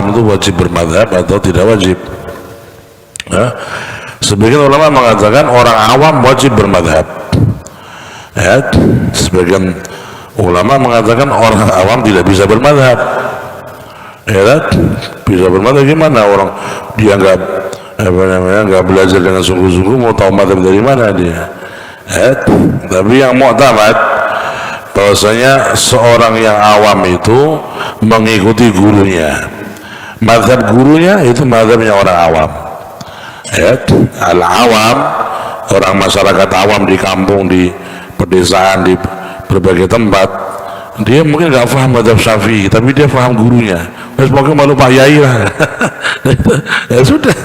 awam itu wajib bermadhab atau tidak wajib. Ya. Sebagian ulama mengatakan orang awam wajib bermadhab. Ya. Sebagian ulama mengatakan orang awam tidak bisa bermadhab. Ya kan? Bisa bermadhab gimana orang dia nggak belajar dengan sungguh-sungguh, mau tahu madhab dari mana dia? Ya. Tapi yang mu'tamad bahwasanya seorang yang awam itu mengikuti gurunya. Mazhab gurunya itu mazhabnya orang awam. Ya, al-awam, orang masyarakat awam di kampung, di pedesaan, di berbagai tempat, dia mungkin nggak paham mazhab Syafi'i, tapi dia paham gurunya. Terus mungkin malu Pak Yai lah. Ya sudah,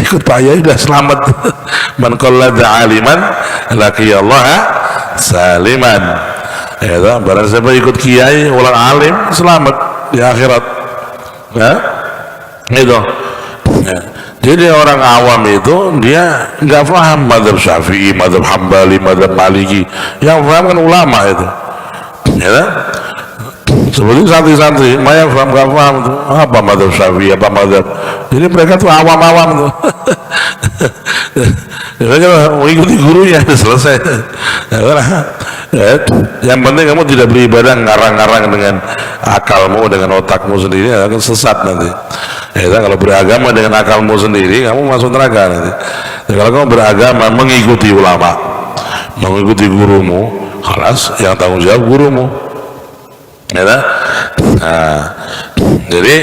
ikut Pak Yai udah selamat. Man qallada aliman laqiyallaha saliman. Ya, barang siapa ikut kiai ulang alim selamat di akhirat. Ya, itu. Ya. Jadi orang awam itu dia nggak paham mazhab Syafi'i, mazhab Hambali, mazhab Maliki. Yang paham kan ulama itu. Ya. Seperti santri-santri, Maya nggak paham tuh apa mazhab Syafi'i, apa mazhab. Jadi mereka tuh awam-awam tuh. Mereka mengikuti gurunya selesai. Ya, yang penting kamu tidak beribadah ngarang-ngarang dengan akalmu, dengan otakmu sendiri, akan sesat nanti. Ya, kalau beragama dengan akalmu sendiri, kamu masuk neraka nanti. Ya, kalau kamu beragama mengikuti ulama, mengikuti gurumu, kelas yang tanggung jawab gurumu. Ya, nah, jadi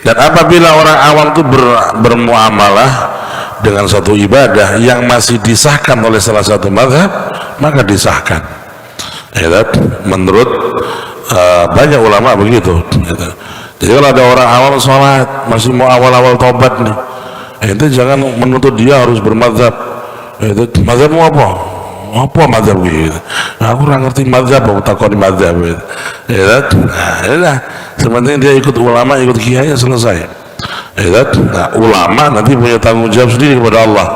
dan apabila orang awam itu bermuamalah dengan satu ibadah yang masih disahkan oleh salah satu mazhab, maka disahkan. Ya, menurut banyak ulama begitu. Jadi kalau ada orang awam sholat masih mau awal-awal tobat nih, itu jangan menuntut dia harus bermazhab. Itu mazhabmu apa? Apa mazhab gitu? Nah, aku kurang ngerti mazhab, aku takut mazhab gitu. Ya, sementing dia ikut ulama, ikut kiai, selesai. Ya, nah, ulama nanti punya tanggung jawab sendiri kepada Allah.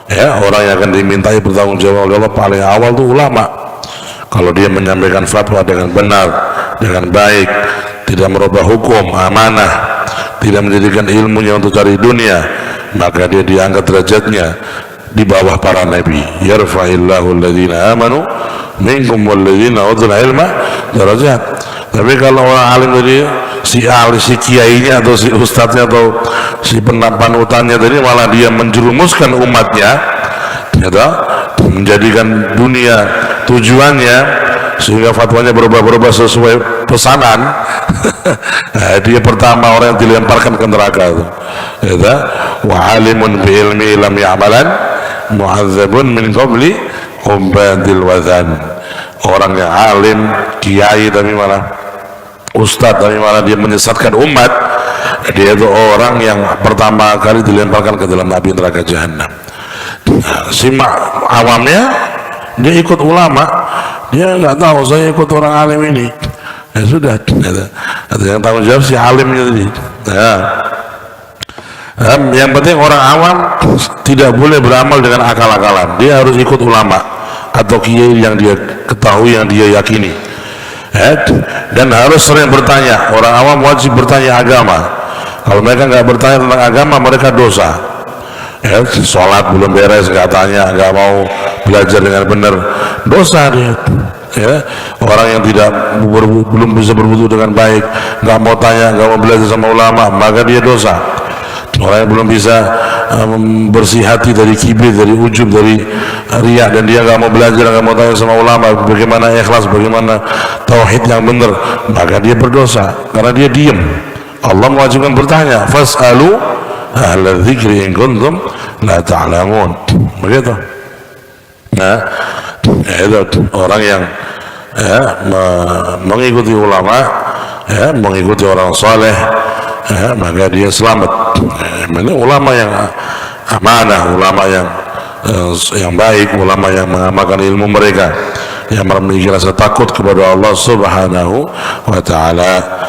Ya, orang yang akan dimintai bertanggung jawab oleh Allah paling awal itu ulama. Kalau dia menyampaikan fatwa dengan benar, dengan baik, tidak merubah hukum, amanah, tidak menjadikan ilmunya untuk cari dunia, maka dia diangkat derajatnya di bawah para nabi. Yarfa'illahu alladhina amanu minkum walladhina utul ilma darajat. Tapi kalau orang alim tadi, si ahli, si kiainya atau si ustadznya atau si panutannya tadi malah dia menjerumuskan umatnya, ya, menjadikan dunia tujuannya, sehingga fatwanya berubah-ubah sesuai pesanan. Nah, dia pertama orang yang dilemparkan ke neraka itu. Ya, wa alimun bi ilmi lam ya'malan mu'adzabun min qabli ubadil wazan. Orang yang alim, kiai tapi malah ustadz tapi malah dia menyesatkan umat, dia itu orang yang pertama kali dilemparkan ke dalam api neraka jahanam. Nah, simak awamnya dia ikut ulama, dia nggak tahu saya ikut orang alim ini. Ya sudah, ada yang tanggung jawab si alimnya tadi. Ya. Yang penting orang awam tidak boleh beramal dengan akal-akalan, dia harus ikut ulama atau kiai yang dia ketahui, yang dia yakini. Dan harus sering bertanya. Orang awam wajib bertanya agama. Kalau mereka nggak bertanya tentang agama, mereka dosa. Sholat belum beres nggak tanya, nggak mau belajar dengan benar, dosa dia. Ya, orang yang belum bisa berwudu dengan baik, nggak mau tanya, nggak mau belajar sama ulama, maka dia dosa. Orang yang belum bisa bersih hati dari kibir, dari ujub, dari riya, dan dia nggak mau belajar, nggak mau tanya sama ulama bagaimana ikhlas, bagaimana tauhid yang benar, maka dia berdosa karena dia diam. Allah mewajibkan bertanya, fas'alu ahla dzikri in kuntum la ta'lamun. Begitu. Nah, itu orang yang mengikuti ulama, mengikuti orang soleh, maka dia selamat. Ini ulama yang amanah, ulama yang baik, ulama yang mengamalkan ilmu mereka, yang memiliki rasa takut kepada Allah Subhanahu wa ta'ala.